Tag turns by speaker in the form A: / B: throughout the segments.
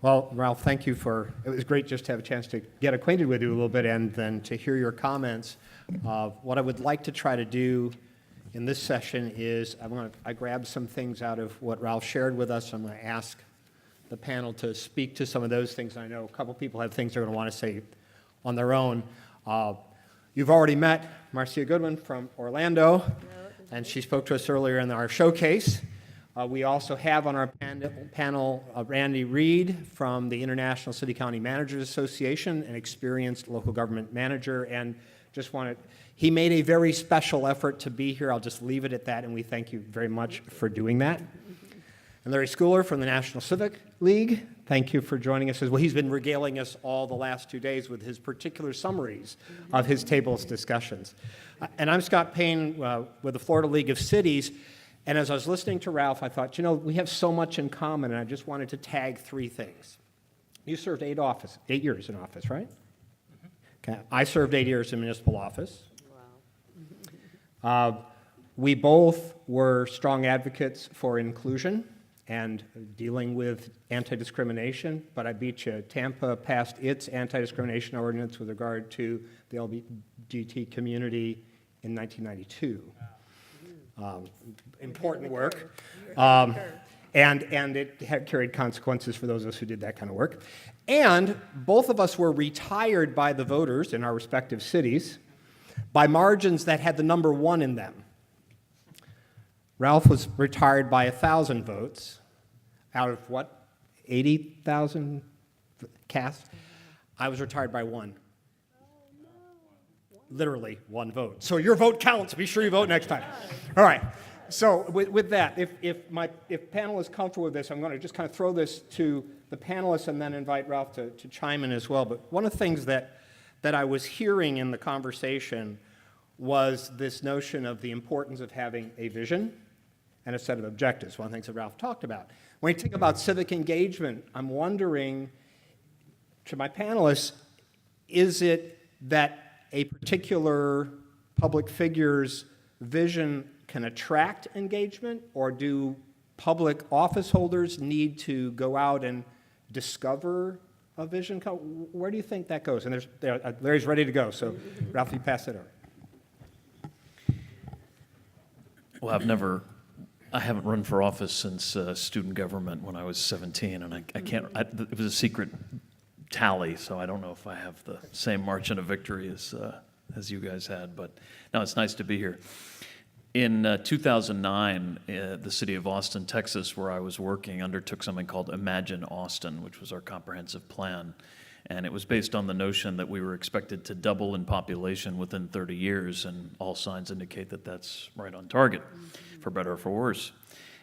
A: Well, Ralph, thank you it was great just to have a chance to get acquainted with you a little bit and then to hear your comments. What I would like to try to do in this session is I grabbed some things out of what Ralph shared with us. I'm going to ask the panel to speak to some of those things. I know a couple people have things they're going to want to say on their own. You've already met Marcia Goodwin from Orlando, and she spoke to us earlier in our showcase. We also have on our panel Randy Reed from the International City County Managers Association, an experienced local government manager, and he made a very special effort to be here. I'll just leave it at that, and we thank you very much for doing that. And Larry Schooler from the National Civic League, thank you for joining us as well. He's been regaling us all the last 2 days with his particular summaries of his tables discussions. And I'm Scott Payne with the Florida League of Cities. And as I was listening to Ralph, I thought, we have so much in common, and I just wanted to tag 3 things. You served 8 years in office, right? Mm-hmm. Okay. I served 8 years in municipal office. Wow. We both were strong advocates for inclusion and dealing with anti-discrimination, but I beat you. Tampa passed its anti-discrimination ordinance with regard to the LGBT community in 1992. Important work, and it had carried consequences for those of us who did that kind of work. And both of us were retired by the voters in our respective cities by margins that had the number 1 in them. Ralph was retired by 1,000 votes out of 80,000 cast? I was retired by 1. Literally 1 vote. So your vote counts. Be sure you vote next time. All right. So with that, if panel is comfortable with this, I'm going to just kind of throw this to the panelists and then invite Ralph to chime in as well. But one of the things that I was hearing in the conversation was this notion of the importance of having a vision and a set of objectives, one of the things that Ralph talked about. When you think about civic engagement, I'm wondering to my panelists, is it that a particular public figure's vision can attract engagement, or do public office holders need to go out and discover a vision? Where do you think that goes? And Larry's ready to go, so Ralph, you pass it over.
B: Well, I haven't run for office since student government when I was 17, and it was a secret tally, so I don't know if I have the same margin of victory as you guys had, but no, it's nice to be here. In 2009, the city of Austin, Texas, where I was working, undertook something called Imagine Austin, which was our comprehensive plan, and it was based on the notion that we were expected to double in population within 30 years, and all signs indicate that that's right on target, for better or for worse.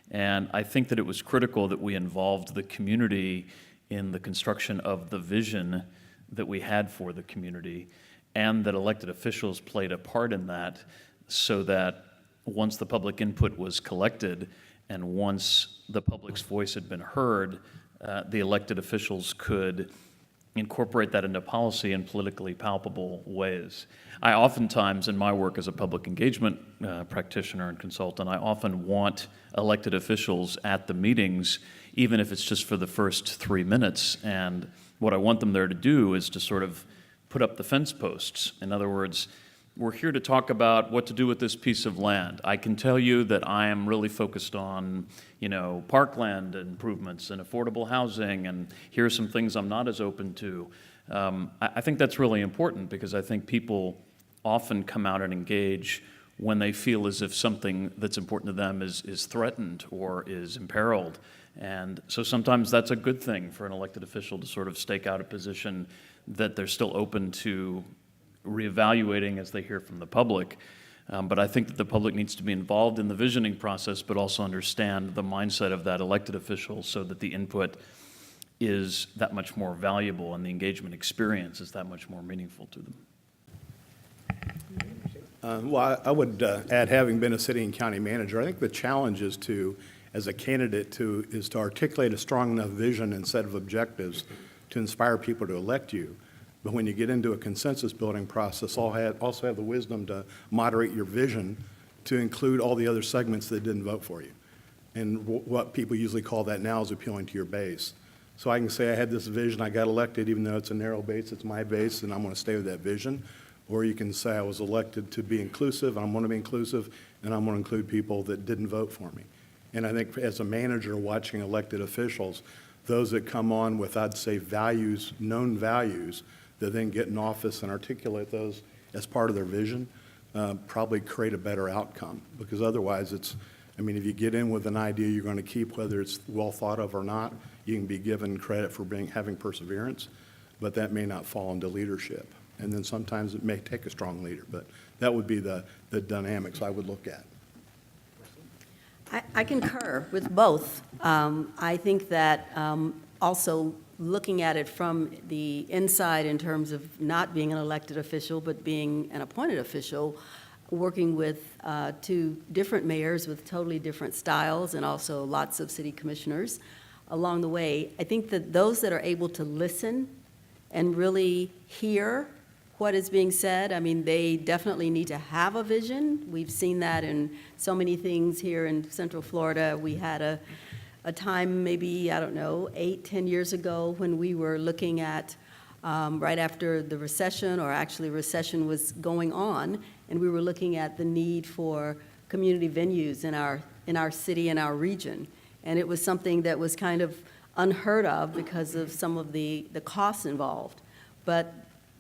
B: And I think that it was critical that we involved the community in the construction of the vision that we had for the community, and that elected officials played a part in that, so that once the public input was collected and once the public's voice had been heard, the elected officials could incorporate that into policy in politically palpable ways. I oftentimes, in my work as a public engagement practitioner and consultant, I often want elected officials at the meetings, even if it's just for the first 3 minutes. And what I want them there to do is to sort of put up the fence posts. In other words, we're here to talk about what to do with this piece of land. I can tell you that I am really focused on, parkland improvements and affordable housing, and here are some things I'm not as open to. I think that's really important, because I think people often come out and engage when they feel as if something that's important to them is threatened or is imperiled. And so sometimes that's a good thing for an elected official to sort of stake out a position that they're still open to reevaluating as they hear from the public. But I think that the public needs to be involved in the visioning process, but also understand the mindset of that elected official, so that the input is that much more valuable and the engagement experience is that much more meaningful to them.
C: Well, I would add, having been a city and county manager, I think the challenge is as a candidate, is to articulate a strong enough vision and set of objectives to inspire people to elect you. But when you get into a consensus building process, also have the wisdom to moderate your vision to include all the other segments that didn't vote for you. And what people usually call that now is appealing to your base. So I can say I had this vision, I got elected, even though it's a narrow base, it's my base, and I'm going to stay with that vision. Or you can say I was elected to be inclusive, I'm going to be inclusive, and I'm going to include people that didn't vote for me. And I think as a manager watching elected officials, those that come on with, I'd say, values, known values, that then get in office and articulate those as part of their vision, probably create a better outcome. Because otherwise it's, I mean, if you get in with an idea you're going to keep, whether it's well thought of or not, you can be given credit for having perseverance, but that may not fall into leadership. And then sometimes it may take a strong leader, but that would be the dynamics I would look at.
D: I concur with both. I think that also looking at it from the inside in terms of not being an elected official, but being an appointed official, working with two different mayors with totally different styles and also lots of city commissioners along the way, I think that those that are able to listen and really hear what is being said, I mean, they definitely need to have a vision. We've seen that in so many things here in Central Florida. We had a time maybe, I don't know, 8-10 years ago when we were looking at right after the recession, or actually recession was going on, and we were looking at the need for community venues in our city and our region. And it was something that was kind of unheard of because of some of the costs involved. But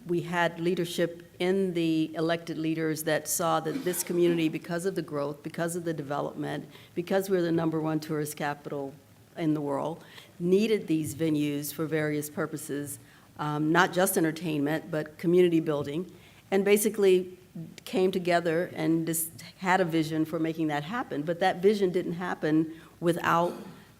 D: we had leadership in the elected leaders that saw that this community, because of the growth, because of the development, because we're the #1 tourist capital in the world, needed these venues for various purposes, not just entertainment, but community building, and basically came together and just had a vision for making that happen. But that vision didn't happen without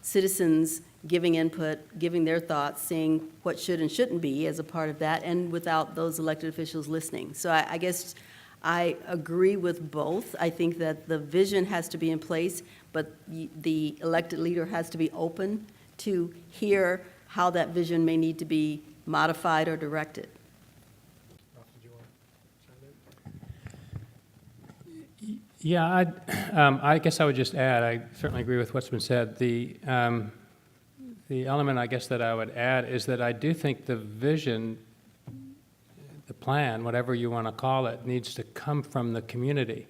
D: citizens giving input, giving their thoughts, seeing what should and shouldn't be as a part of that, and without those elected officials listening. So I guess I agree with both. I think that the vision has to be in place, but the elected leader has to be open to hear how that vision may need to be modified or directed.
E: Yeah, I guess I would just add, I certainly agree with what's been said. The element, I guess, that I would add is that I do think the vision, the plan, whatever you want to call it, needs to come from the community.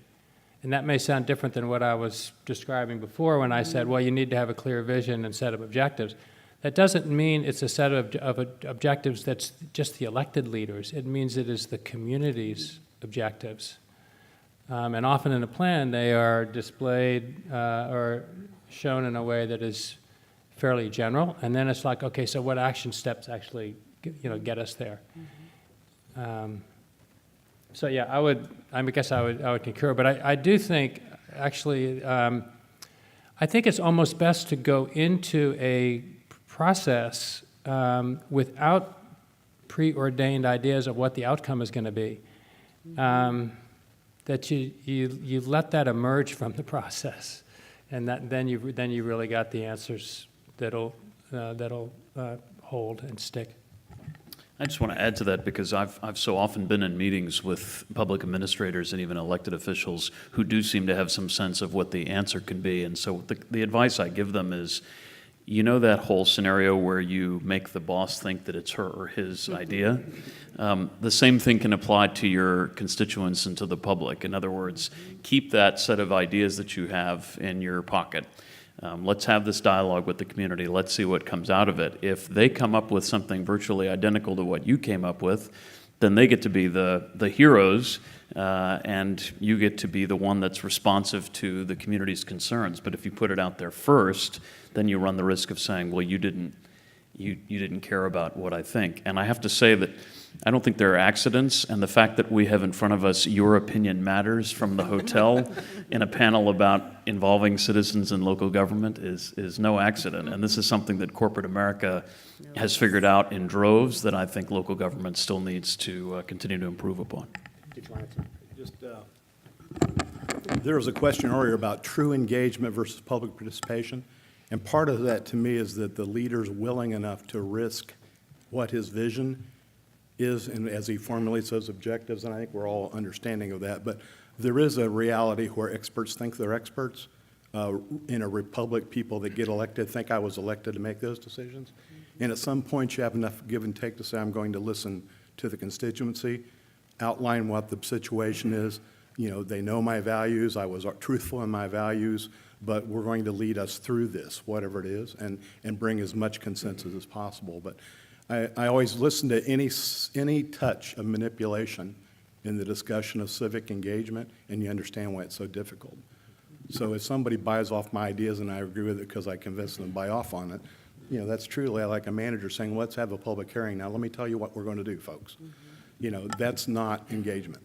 E: And that may sound different than what I was describing before when I said, well, you need to have a clear vision and set of objectives. That doesn't mean it's a set of objectives that's just the elected leaders. It means it is the community's objectives. And often in a plan, they are displayed or shown in a way that is fairly general, and then it's like, okay, so what action steps actually, get us there? So yeah, I guess I would concur, but I do think, actually, I think it's almost best to go into a process without preordained ideas of what the outcome is going to be. That you let that emerge from the process, and then you really got the answers that'll hold and stick.
B: I just want to add to that because I've so often been in meetings with public administrators and even elected officials who do seem to have some sense of what the answer can be. And so the advice I give them is, that whole scenario where you make the boss think that it's her or his idea? The same thing can apply to your constituents and to the public. In other words, keep that set of ideas that you have in your pocket. Let's have this dialogue with the community. Let's see what comes out of it. If they come up with something virtually identical to what you came up with, then they get to be the heroes, and you get to be the one that's responsive to the community's concerns. But if you put it out there first, then you run the risk of saying, well, you didn't care about what I think. And I have to say that I don't think there are accidents, and the fact that we have in front of us Your Opinion Matters from the hotel in a panel about involving citizens in local government is no accident. And this is something that corporate America has figured out in droves that I think local government still needs to continue to improve upon.
C: There was a question earlier about true engagement versus public participation, and part of that to me is that the leader's willing enough to risk what his vision is, and as he formulates those objectives, and I think we're all understanding of that, but there is a reality where experts think they're experts. In a republic, people that get elected think I was elected to make those decisions. And at some point, you have enough give and take to say, I'm going to listen to the constituency, outline what the situation is. You know, they know my values, I was truthful in my values, but we're going to lead us through this, whatever it is, and bring as much consensus as possible. But I always listen to any touch of manipulation in the discussion of civic engagement, and you understand why it's so difficult. So if somebody buys off my ideas and I agree with it because I convinced them to buy off on it, you know, that's truly like a manager saying, let's have a public hearing. Now, let me tell you what we're going to do, folks. You know, that's not engagement.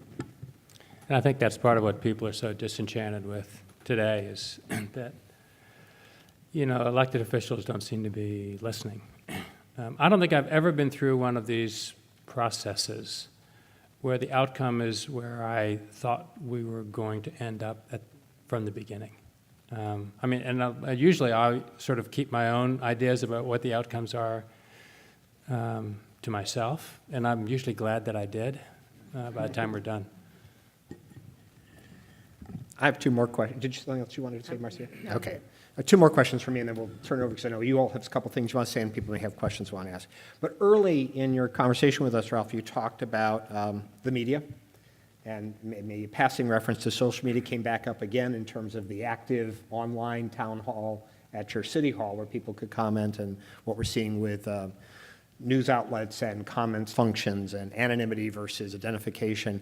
E: And I think that's part of what people are so disenchanted with today is that, you know, elected officials don't seem to be listening. I don't think I've ever been through one of these processes where the outcome is where I thought we were going to end up from the beginning. I mean, and usually I sort of keep my own ideas about what the outcomes are to myself, and I'm usually glad that I did by the time we're done.
A: I have two more questions. Did you something else you wanted to say, Marcia? No. Okay. Two more questions for me, and then we'll turn it over, because I know you all have a couple things you want to say, and people may have questions you want to ask. But early in your conversation with us, Ralph, you talked about the media, and maybe a passing reference to social media came back up again in terms of the active online town hall at your city hall, where people could comment, and what we're seeing with news outlets and comments functions and anonymity versus identification.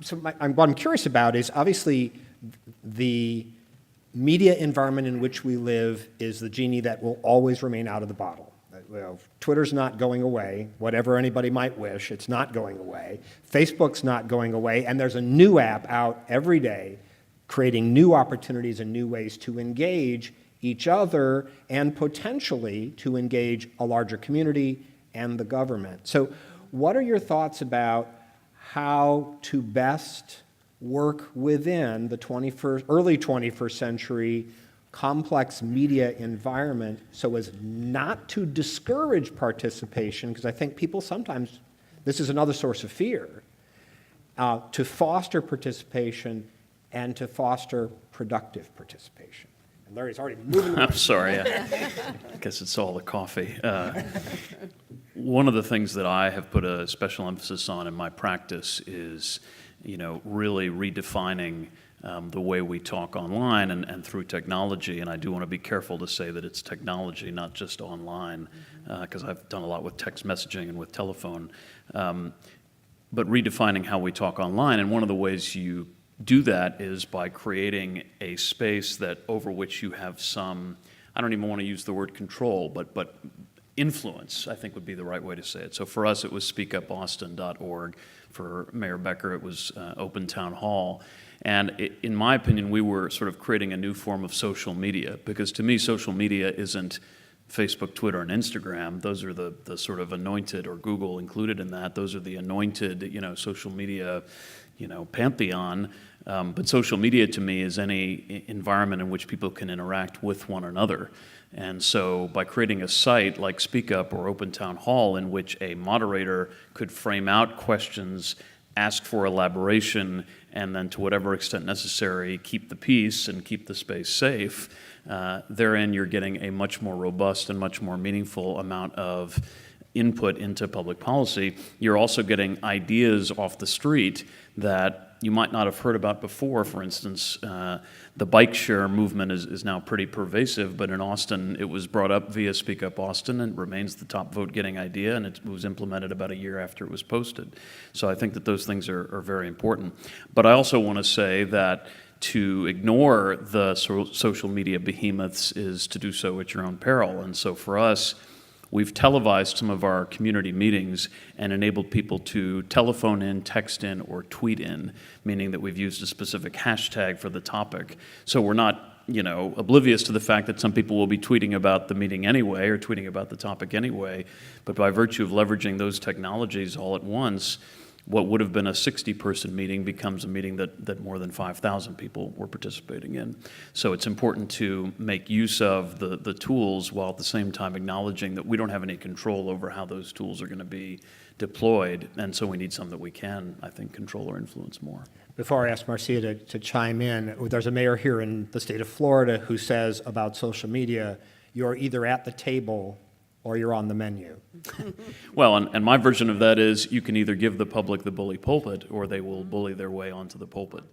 A: So what I'm curious about is, obviously, the media environment in which we live is the genie that will always remain out of the bottle. Well, Twitter's not going away. Whatever anybody might wish, it's not going away. Facebook's not going away. And there's a new app out every day creating new opportunities and new ways to engage each other and potentially to engage a larger community and the government. So what are your thoughts about how to best work within the early 21st century complex media environment so as not to discourage participation, because I think people sometimes, this is another source of fear, to foster participation and to foster productive participation. And Larry's already moving.
B: I'm sorry. I guess it's all the coffee. One of the things that I have put a special emphasis on in my practice is, you know, really redefining the way we talk online and through technology. And I do want to be careful to say that it's technology, not just online, because I've done a lot with text messaging and with telephone. But redefining how we talk online. And one of the ways you do that is by creating a space that over which you have some, I don't even want to use the word control, but influence, I think would be the right way to say it. So for us, it was speakupboston.org. For Mayor Becker, it was Open Town Hall. And in my opinion, we were sort of creating a new form of social media, because to me, social media isn't Facebook, Twitter, and Instagram. Those are the sort of anointed, or Google included in that. Those are the anointed, you know, social media, you know, pantheon. But social media to me is any environment in which people can interact with one another. And so by creating a site like Speak Up or Open Town Hall in which a moderator could frame out questions, ask for elaboration, and then to whatever extent necessary, keep the peace and keep the space safe, therein you're getting a much more robust and much more meaningful amount of input into public policy. You're also getting ideas off the street that you might not have heard about before. For instance, the bike share movement is now pretty pervasive, but in Austin, it was brought up via Speak Up Austin and remains the top vote-getting idea, and it was implemented about a year after it was posted. So I think that those things are very important. But I also want to say that to ignore the social media behemoths is to do so at your own peril. And so for us, we've televised some of our community meetings and enabled people to telephone in, text in, or tweet in, meaning that we've used a specific hashtag for the topic. So we're not, you know, oblivious to the fact that some people will be tweeting about the meeting anyway or tweeting about the topic anyway. But by virtue of leveraging those technologies all at once, what would have been a 60-person meeting becomes a meeting that more than 5,000 people were participating in. So it's important to make use of the tools while at the same time acknowledging that we don't have any control over how those tools are going to be deployed, and so we need some that we can, I think, control or influence more.
A: Before I ask Marcia to chime in, there's a mayor here in the state of Florida who says about social media, you're either at the table or you're on the menu.
B: Well, and my version of that is you can either give the public the bully pulpit or they will bully their way onto the pulpit.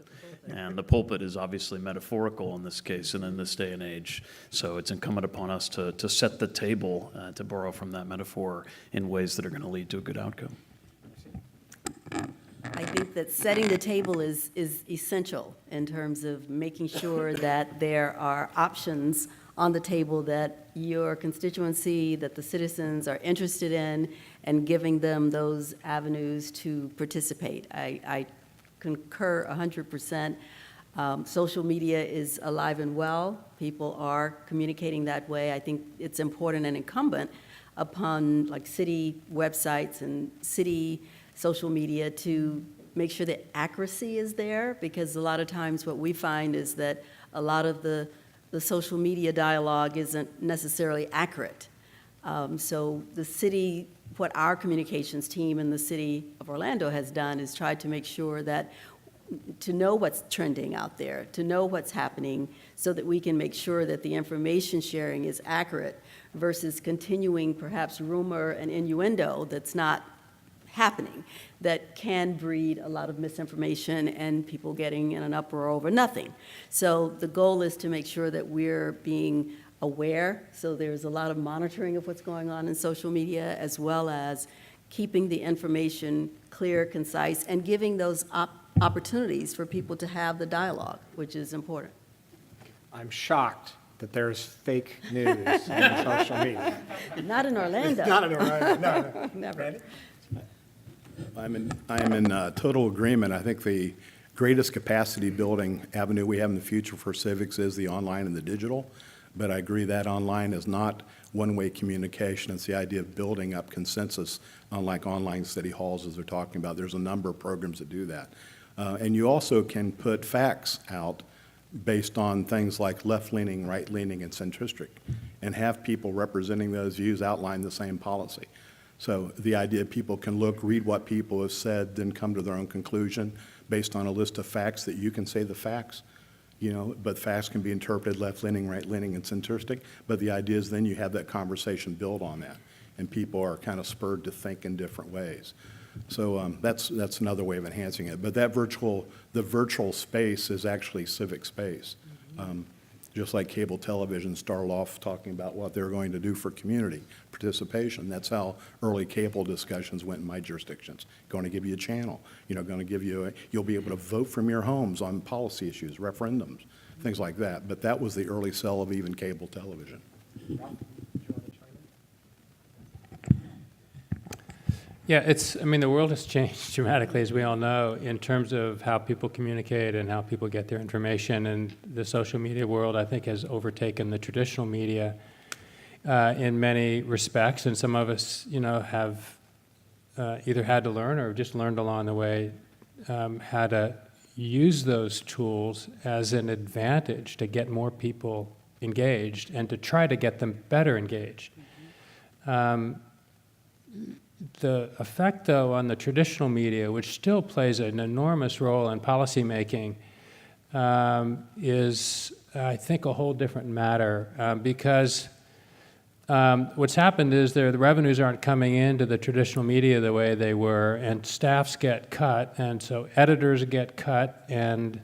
B: And the pulpit is obviously metaphorical in this case and in this day and age. So it's incumbent upon us to set the table, to borrow from that metaphor, in ways that are going to lead to a good outcome.
D: I think that setting the table is essential in terms of making sure that there are options on the table that your constituency, that the citizens are interested in, and giving them those avenues to participate. I concur 100%. Social media is alive and well. People are communicating that way. I think it's important and incumbent upon like city websites and city social media to make sure that accuracy is there, because a lot of times what we find is that a lot of the social media dialogue isn't necessarily accurate. So the city, what our communications team in the city of Orlando has done is tried to make sure that to know what's trending out there, to know what's happening, so that we can make sure that the information sharing is accurate versus continuing perhaps rumor and innuendo that's not happening, that can breed a lot of misinformation and people getting in an uproar over nothing. So the goal is to make sure that we're being aware, so there's a lot of monitoring of what's going on in social media, as well as keeping the information clear, concise, and giving those opportunities for people to have the dialogue, which is important.
A: I'm shocked that there's fake news on social media.
D: Not in Orlando.
A: Not in Orlando, no.
D: Never.
C: I'm in total agreement. I think the greatest capacity building avenue we have in the future for civics is the online and the digital. But I agree that online is not one-way communication. It's the idea of building up consensus, unlike online city halls, as they're talking about. There's a number of programs that do that. And you also can put facts out based on things like left-leaning, right-leaning, and centristic, and have people representing those views outline the same policy. So the idea people can look, read what people have said, then come to their own conclusion based on a list of facts that you can say the facts, but facts can be interpreted left-leaning, right-leaning, and centristic. But the idea is then you have that conversation build on that, and people are kind of spurred to think in different ways. So that's another way of enhancing it. But the virtual space is actually civic space. Just like cable television started off talking about what they're going to do for community participation. That's how early cable discussions went in my jurisdictions. Going to give you a channel, going to give you you'll be able to vote from your homes on policy issues, referendums, things like that. But that was the early sell of even cable television.
E: Yeah, the world has changed dramatically, as we all know, in terms of how people communicate and how people get their information. And the social media world, I think, has overtaken the traditional media in many respects. And some of us, have either had to learn or just learned along the way how to use those tools as an advantage to get more people engaged and to try to get them better engaged. The effect, though, on the traditional media, which still plays an enormous role in policymaking, is, I think, a whole different matter because what's happened is the revenues aren't coming into the traditional media the way they were, and staffs get cut, and so editors get cut, and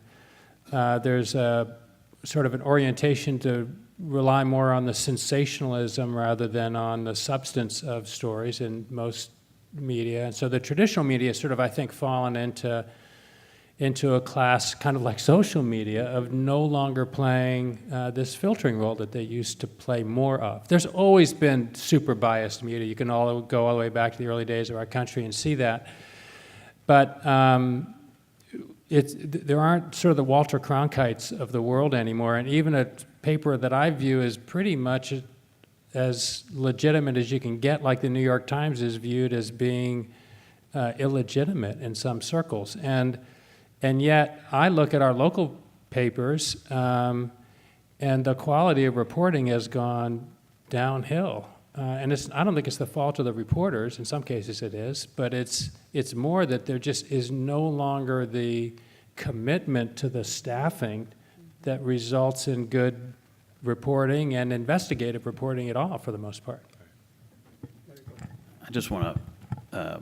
E: there's a sort of an orientation to rely more on the sensationalism rather than on the substance of stories in most media. And so the traditional media has sort of, I think, fallen into a class kind of like social media of no longer playing this filtering role that they used to play more of. There's always been super biased media. You can go all the way back to the early days of our country and see that. But there aren't sort of the Walter Cronkites of the world anymore, and even a paper that I view as pretty much as legitimate as you can get, like the New York Times, is viewed as being illegitimate in some circles. And yet I look at our local papers, and the quality of reporting has gone downhill. And I don't think it's the fault of the reporters. In some cases it is, but it's more that there just is no longer the commitment to the staffing that results in good reporting and investigative reporting at all, for the most part.
B: just want to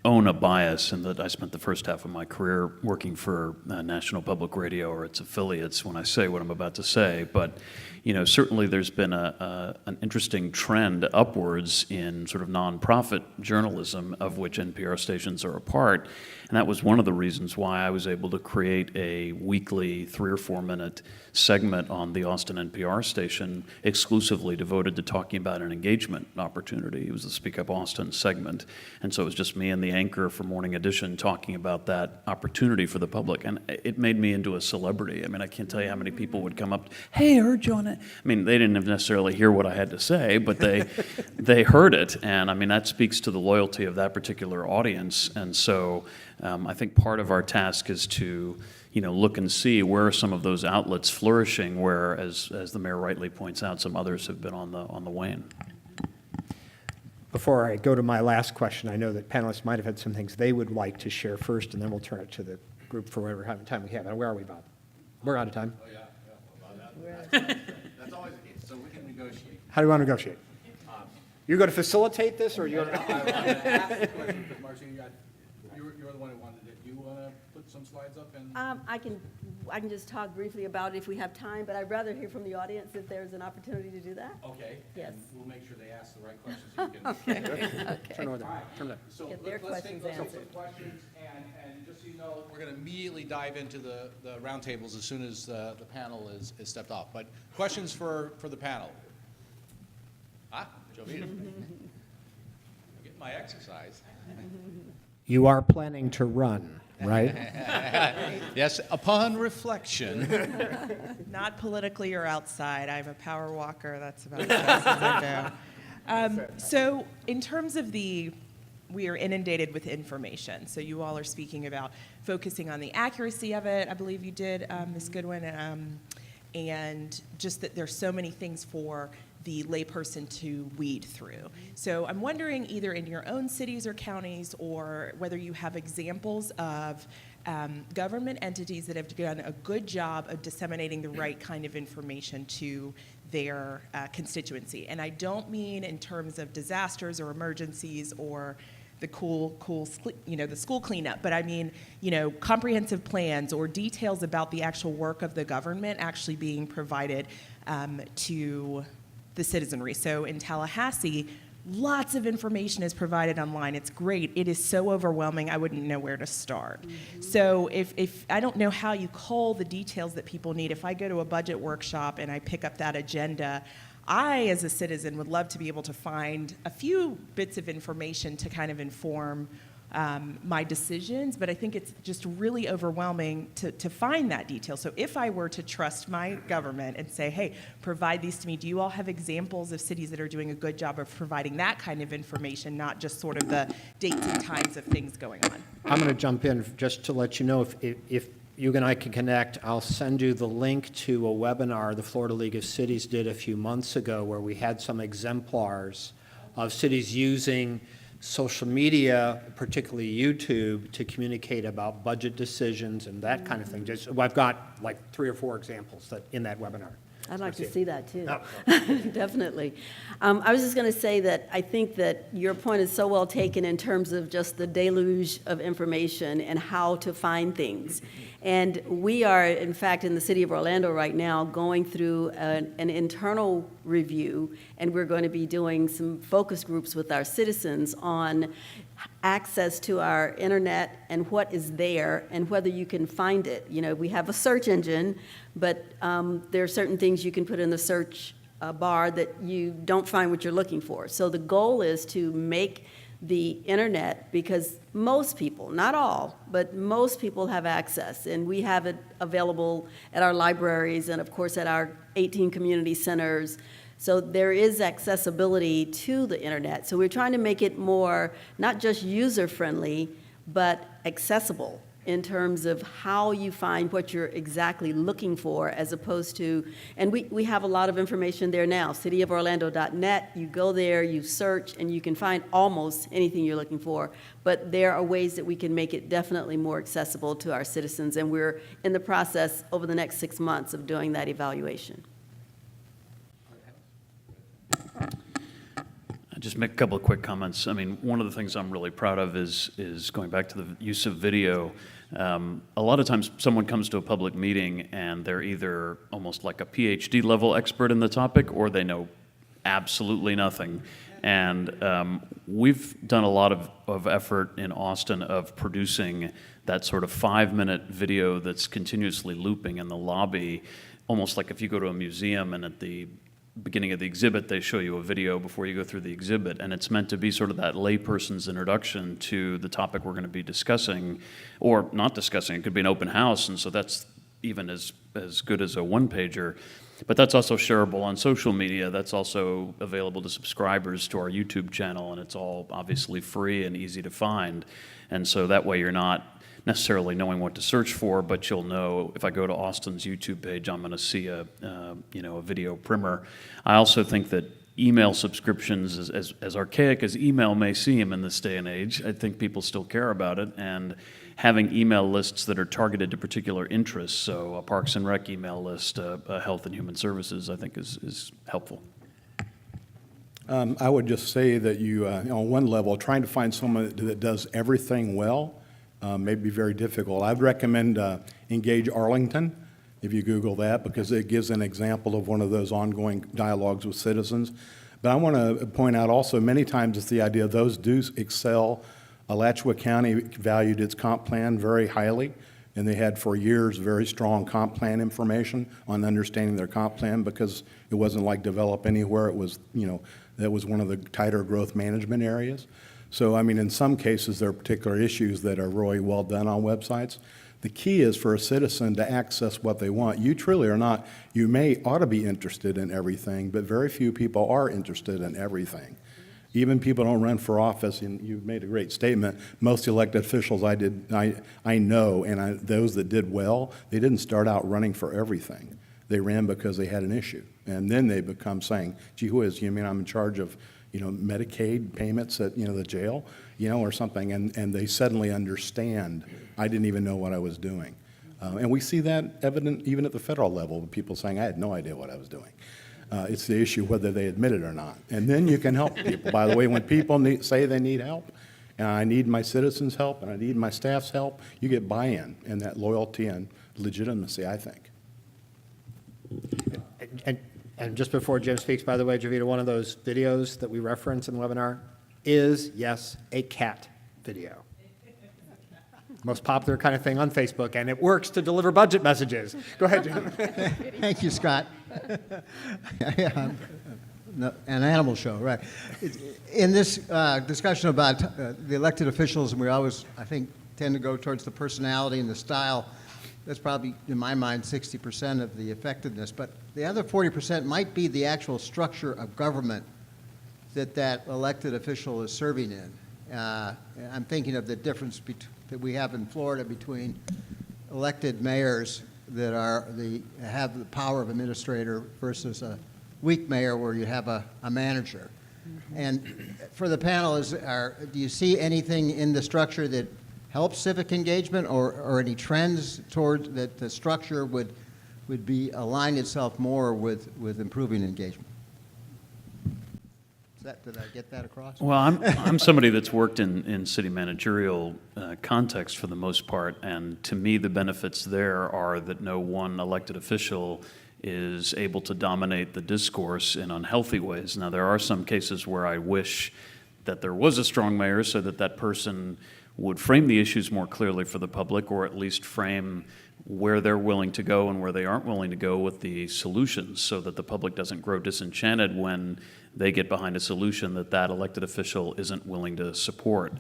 B: own a bias in that I spent the first half of my career working for National Public Radio or its affiliates when I say what I'm about to say. But, you know, certainly there's been an interesting trend upwards in sort of nonprofit journalism, of which NPR stations are a part. And that was one of the reasons why I was able to create a weekly 3 or 4 minute segment on the Austin NPR station exclusively devoted to talking about an engagement opportunity. It was the Speak Up Austin segment. And so it was just me and the anchor for Morning Edition talking about that opportunity for the public. And it made me into a celebrity. I mean, I can't tell you how many people would come up, hey, I heard you on it. I mean, they didn't necessarily hear what I had to say, but they heard it. And I mean, that speaks to the loyalty of that particular audience. And so I think part of our task is to, you know, look and see where are some of those outlets flourishing, where, as the mayor rightly points out, some others have been on the wane.
A: Before I go to my last question, I know that panelists might have had some things they would like to share first, and then we'll turn it to the group for whatever time we have. And where are we, Bob? We're out of time.
F: Oh, yeah. That's always the case, so we can negotiate.
A: How do you want to negotiate? You're going to facilitate this, or you're going
F: I wanted to ask the question, because Marcy, you're the one who wanted it. You want to put some slides up and?
D: I can just talk briefly about it if we have time, but I'd rather hear from the audience if there's an opportunity to do that.
F: Okay.
D: Yes.
F: And we'll make sure they ask the right questions so you can.
D: Okay.
A: turn over there. Turn it.
F: So
D: Get their
F: let's take
D: questions
F: some
D: answered.
F: questions, and just so you know, we're going to immediately dive into the roundtables as soon as the panel is stepped off. But questions for the panel? Jovita. Get my exercise.
A: You are planning to run, right?
F: Yes, upon reflection.
G: Not politically or outside. I'm a power walker. That's about as fast as I go. So in terms of we are inundated with information. So you all are speaking about focusing on the accuracy of it. I believe you did, Ms. Goodwin, and just that there's so many things for the layperson to weed through. So I'm wondering, either in your own cities or counties, or whether you have examples of government entities that have done a good job of disseminating the right kind of information to their constituency. And I don't mean in terms of disasters or emergencies or the the school cleanup, but I mean, comprehensive plans or details about the actual work of the government actually being provided to the citizenry. So in Tallahassee, lots of information is provided online. It's great. It is so overwhelming, I wouldn't know where to start. Mm-hmm. So if I don't know how you cull the details that people need, if I go to a budget workshop and I pick up that agenda, I, as a citizen, would love to be able to find a few bits of information to kind of inform my decisions, but I think it's just really overwhelming to find that detail. So if I were to trust my government and say, hey, provide these to me, do you all have examples of cities that are doing a good job of providing that kind of information, not just sort of the dates and times of things going on?
A: I'm going to jump in just to let you know if you and I can connect. I'll send you the link to a webinar the Florida League of Cities did a few months ago where we had some exemplars of cities using social media, particularly YouTube, to communicate about budget decisions and that kind of thing. I've got like 3 or 4 examples in that webinar.
D: I'd like to see that too.
A: Oh.
D: Definitely. I was just going to say that I think that your point is so well taken in terms of just the deluge of information and how to find things. And we are, in fact, in the city of Orlando right now going through an internal review, and we're going to be doing some focus groups with our citizens on access to our internet and what is there and whether you can find it. We have a search engine, but there are certain things you can put in the search bar that you don't find what you're looking for. So the goal is to make the internet, because most people, not all, but most people have access, and we have it available at our libraries and, of course, at our 18 community centers. So there is accessibility to the internet. So we're trying to make it more, not just user-friendly, but accessible in terms of how you find what you're exactly looking for, as opposed to, and we have a lot of information there now, cityoforlando.net. You go there, you search, and you can find almost anything you're looking for. But there are ways that we can make it definitely more accessible to our citizens, and we're in the process over the next 6 months of doing that evaluation.
B: Just make a couple of quick comments. I mean, one of the things I'm really proud of is going back to the use of video. A lot of times someone comes to a public meeting and they're either almost like a PhD level expert in the topic or they know absolutely nothing. And we've done a lot of effort in Austin of producing that sort of 5-minute video that's continuously looping in the lobby, almost like if you go to a museum and at the beginning of the exhibit they show you a video before you go through the exhibit, and it's meant to be sort of that layperson's introduction to the topic we're going to be discussing or not discussing. It could be an open house, and so that's even as good as a one-pager. But that's also shareable on social media. That's also available to subscribers to our YouTube channel, and it's all obviously free and easy to find. And so that way you're not necessarily knowing what to search for, but you'll know if I go to Austin's YouTube page, I'm going to see a video primer. I also think that email subscriptions, as archaic as email may seem in this day and age, I think people still care about it, and having email lists that are targeted to particular interests, so a Parks and Rec email list, a Health and Human Services, I think is helpful.
C: I would just say that you, on one level, trying to find someone that does everything well may be very difficult. I'd recommend Engage Arlington, if you Google that, because it gives an example of one of those ongoing dialogues with citizens. But I want to point out also, many times it's the idea those do excel. Alachua County valued its comp plan very highly, and they had for years very strong comp plan information on understanding their comp plan, because it wasn't like Develop Anywhere. It was, that was one of the tighter growth management areas. So, I mean, in some cases, there are particular issues that are really well done on websites. The key is for a citizen to access what they want. You truly are not, you ought to be interested in everything, but very few people are interested in everything. Even people don't run for office, and you've made a great statement. Most elected officials I know, and those that did well, they didn't start out running for everything. They ran because they had an issue. And then they become saying, gee whiz, you mean I'm in charge of Medicaid payments at, the jail, or something, and they suddenly understand, I didn't even know what I was doing. And we see that evident even at the federal level, with people saying, I had no idea what I was doing. It's the issue whether they admit it or not. And then you can help people. By the way, when people say they need help, and I need my citizens' help, and I need my staff's help, you get buy-in and that loyalty and legitimacy, I think.
A: And just before Jim speaks, by the way, Javita, one of those videos that we reference in the webinar is, yes, a cat video. Most popular kind of thing on Facebook, and it works to deliver budget messages. Go ahead, Jim.
H: Thank you, Scott. An animal show, right. In this discussion about the elected officials, and we always, I think, tend to go towards the personality and the style. That's probably, in my mind, 60% of the effectiveness. But the other 40% might be the actual structure of government that elected official is serving in. I'm thinking of the difference that we have in Florida between elected mayors that have the power of administrator versus a weak mayor where you have a manager. Mm-hmm. And for the panel, do you see anything in the structure that helps civic engagement, or any trends toward that the structure would be align itself more with improving engagement? Did I get that across?
B: Well, I'm somebody that's worked in city managerial context for the most part, and to me the benefits there are that no one elected official is able to dominate the discourse in unhealthy ways. Now, there are some cases where I wish that there was a strong mayor so that person would frame the issues more clearly for the public, or at least frame where they're willing to go and where they aren't willing to go with the solutions, so that the public doesn't grow disenchanted when they get behind a solution that elected official isn't willing to support.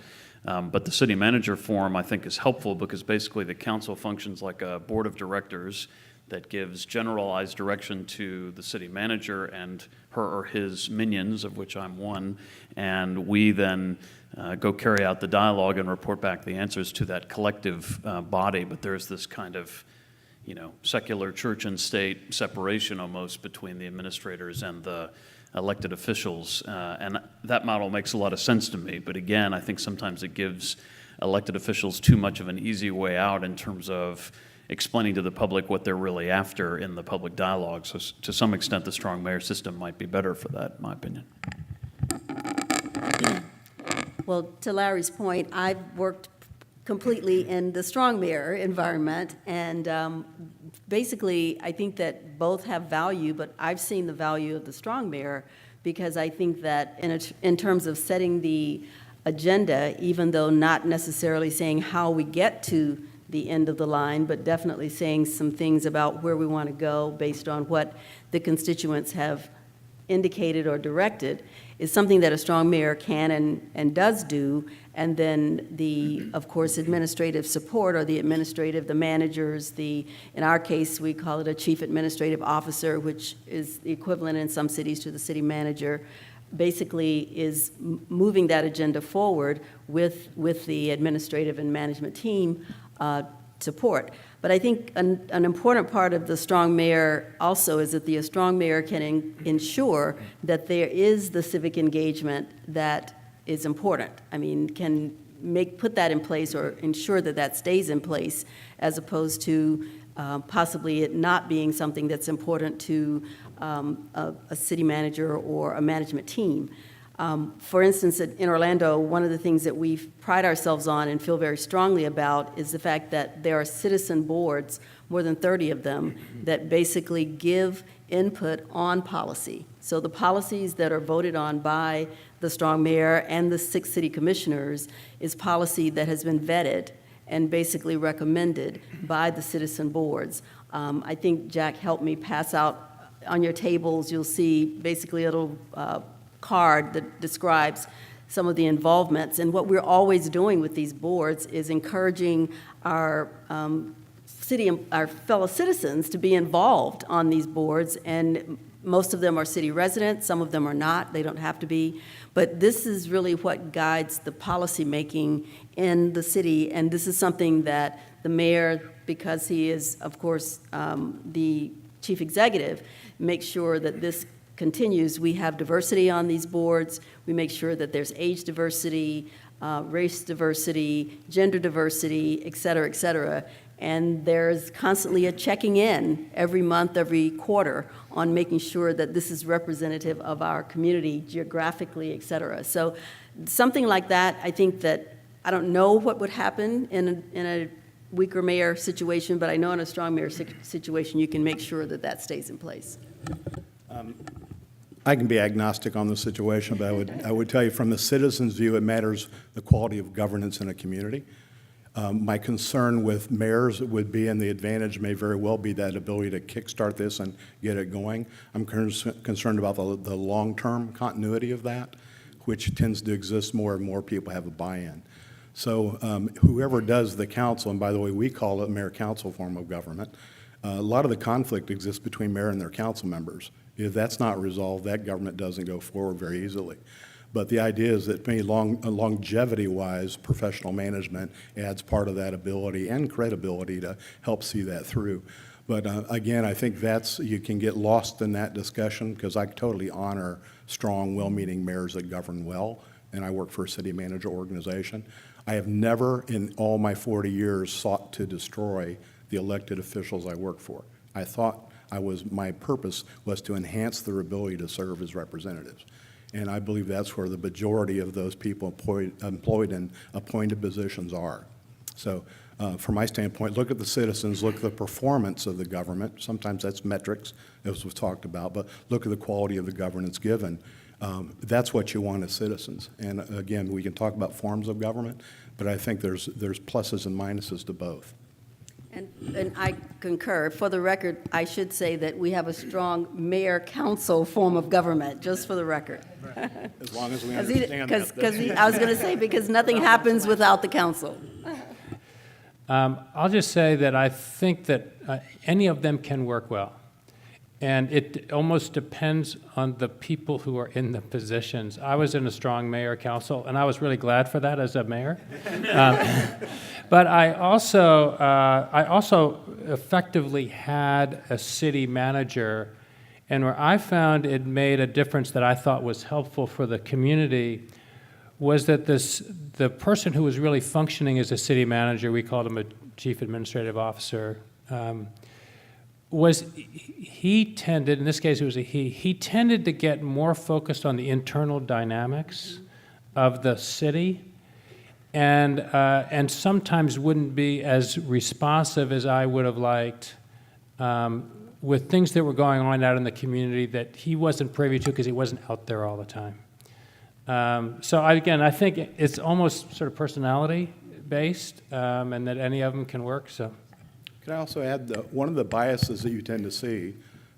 B: But the city manager forum, I think, is helpful because basically the council functions like a board of directors that gives generalized direction to the city manager and her or his minions, of which I'm one, and we then go carry out the dialogue and report back the answers to that collective body. But there's this kind of, secular church and state separation almost between the administrators and the elected officials, and that model makes a lot of sense to me. But again, I think sometimes it gives elected officials too much of an easy way out in terms of explaining to the public what they're really after in the public dialogue. So to some extent, the strong mayor system might be better for that, in my opinion.
D: Well, to Larry's point, I've worked completely in the strong mayor environment, and basically, I think that both have value, but I've seen the value of the strong mayor because I think that in terms of setting the agenda, even though not necessarily saying how we get to the end of the line, but definitely saying some things about where we want to go based on what the constituents have indicated or directed, is something that a strong mayor can and does do. And then the, of course, administrative support, or the managers, in our case, we call it a chief administrative officer, which is the equivalent in some cities to the city manager, basically is moving that agenda forward with the administrative and management team support. But I think an important part of the strong mayor also is that the strong mayor can ensure that there is the civic engagement that is important. I mean, can put that in place or ensure that that stays in place, as opposed to possibly it not being something that's important to a city manager or a management team. For instance, in Orlando, one of the things that we pride ourselves on and feel very strongly about is the fact that there are citizen boards, more than 30 of them, that basically give input on policy. So the policies that are voted on by the strong mayor and the 6 city commissioners is policy that has been vetted and basically recommended by the citizen boards. I think Jack helped me pass out on your tables. You'll see basically a little card that describes some of the involvements. And what we're always doing with these boards is encouraging our our fellow citizens to be involved on these boards. And most of them are city residents, some of them are not, they don't have to be. But this is really what guides the policy making in the city. And this is something that the mayor, because he is, of course, the chief executive, makes sure that this continues. We have diversity on these boards. We make sure that there's age diversity, race diversity, gender diversity, et cetera, and there's constantly a checking in every month, every quarter, on making sure that this is representative of our community geographically, et cetera. So something like that, I think that, I don't know what would happen in a weaker mayor situation, but I know in a strong mayor situation, you can make sure that that stays in place.
C: I can be agnostic on the situation, but I would tell you from the citizen's view, it matters the quality of governance in a community. My concern with mayors would be, and the advantage may very well be that ability to kickstart this and get it going. I'm concerned about the long-term continuity of that, which tends to exist more and more people have a buy-in. So whoever does the council, and by the way, we call it mayor-council form of government, a lot of the conflict exists between mayor and their council members. If that's not resolved, that government doesn't go forward very easily. But the idea is that maybe longevity-wise, professional management adds part of that ability and credibility to help see that through. But again, I think you can get lost in that discussion, because I totally honor strong, well-meaning mayors that govern well, and I work for a city manager organization. I have never, in all my 40 years, sought to destroy the elected officials I work for. I thought my purpose was to enhance their ability to serve as representatives. And I believe that's where the majority of those people employed in appointed positions are. So from my standpoint, look at the citizens, look at the performance of the government. Sometimes that's metrics, as we've talked about, but look at the quality of the governance given. That's what you want as citizens. And again, we can talk about forms of government, but I think there's pluses and minuses to both.
D: And I concur. For the record, I should say that we have a strong mayor-council form of government, just for the record.
C: As long as we understand that.
D: Because I was going to say, because nothing happens without the council.
E: I'll just say that I think that any of them can work well. And it almost depends on the people who are in the positions. I was in a strong mayor council, and I was really glad for that as a mayor. But I also effectively had a city manager, and where I found it made a difference that I thought was helpful for the community was that the person who was really functioning as a city manager, we called him a chief administrative officer, he tended, in this case it was a he tended to get more focused on the internal dynamics of the city and sometimes wouldn't be as responsive as I would have liked with things that were going on out in the community that he wasn't privy to because he wasn't out there all the time. I think it's almost sort of personality-based, and that any of them can work, so.
C: Can I also add that one of the biases that you tend to see,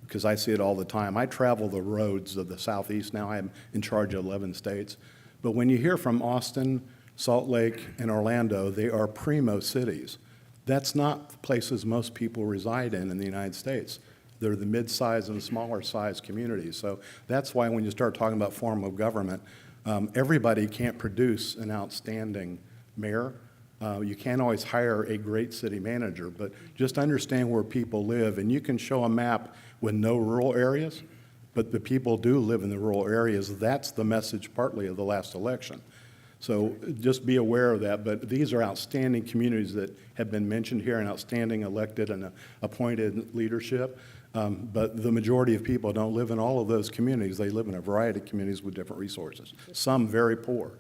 C: because I see it all the time, I travel the roads of the Southeast now. I'm in charge of 11 states. But when you hear from Austin, Salt Lake, and Orlando, they are primo cities. That's not the places most people reside in the United States. They're the mid-sized and smaller-sized communities. So that's why when you start talking about form of government, everybody can't produce an outstanding mayor. You can't always hire a great city manager, but just understand where people live. And you can show a map with no rural areas, but the people do live in the rural areas. That's the message partly of the last election. So just be aware of that. But these are outstanding communities that have been mentioned here, and outstanding elected and appointed leadership. But the majority of people don't live in all of those communities. They live in a variety of communities with different resources, some very poor.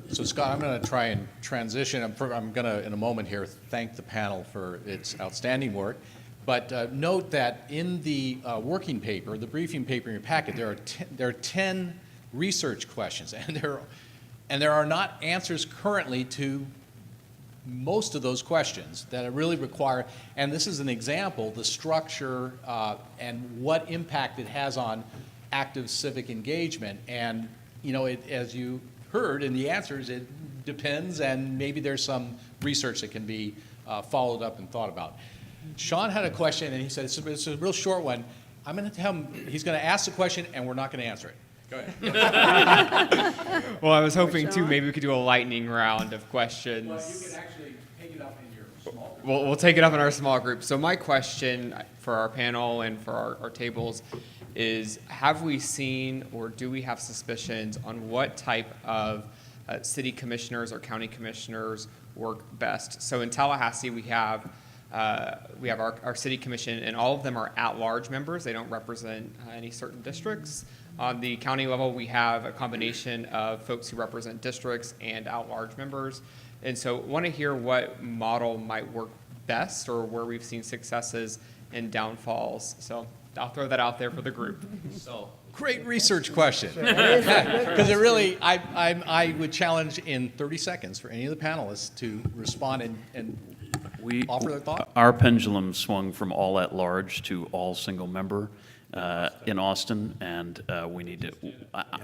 F: So Scott, I'm going to try and transition. I'm going to, in a moment here, thank the panel for its outstanding work. But note that in the working paper, the briefing paper in your packet, there are 10 research questions, and there are not answers currently to most of those questions that really require, and this is an example, the structure and what impact it has on active civic engagement. And, you know, as you heard in the answers, it depends, and maybe there's some research that can be followed up and thought about. Sean had a question, and he said, it's a real short one. I'm going to tell him, he's going to ask the question, and we're not going to answer it. Go ahead.
I: Well, I was hoping too, maybe we could do a lightning round of questions.
F: Well, you can actually take it up in your small group.
I: We'll take it up in our small group. So my question for our panel and for our tables is, have we seen or do we have suspicions on what type of city commissioners or county commissioners work best? So in Tallahassee, we have our city commission, and all of them are at-large members. They don't represent any certain districts. On the county level, we have a combination of folks who represent districts and at-large members. And so I want to hear what model might work best, or where we've seen successes and downfalls. So I'll throw that out there for the group.
F: So, great research question. Because it really, I would challenge in 30 seconds for any of the panelists to respond and offer their thought.
B: Our pendulum swung from all at large to all single member in Austin, and we need to.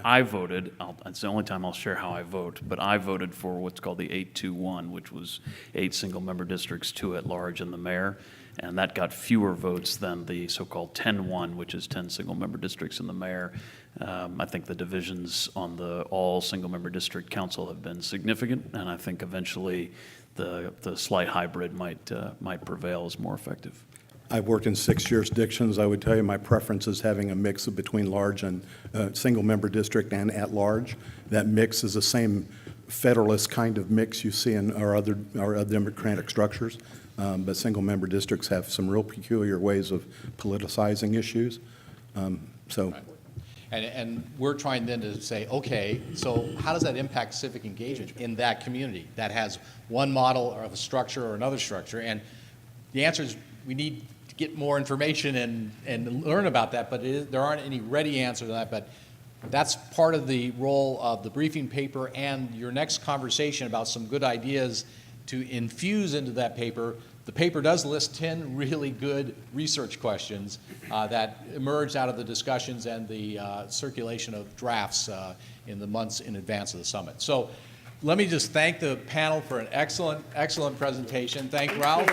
B: I voted. It's the only time I'll share how I vote, but I voted for what's called the 8-2-1, which was 8 single member districts, 2 at large, and the mayor. And that got fewer votes than the so-called 10-1, which is 10 single-member districts and the mayor. I think the divisions on the all single-member district council have been significant, and I think eventually the slight hybrid might prevail as more effective.
C: I've worked in 6 jurisdictions. I would tell you my preference is having a mix of between large and single-member district and at-large. That mix is the same federalist kind of mix you see in our other democratic structures. But single-member districts have some real peculiar ways of politicizing issues.
F: And we're trying then to say, okay, so how does that impact civic engagement in that community that has one model of a structure or another structure? And the answer is we need to get more information and learn about that, but there aren't any ready answers to that. But that's part of the role of the briefing paper and your next conversation about some good ideas to infuse into that paper. The paper does list 10 really good research questions that emerged out of the discussions and the circulation of drafts in the months in advance of the summit. So let me just thank the panel for an excellent presentation. Thank Ralph.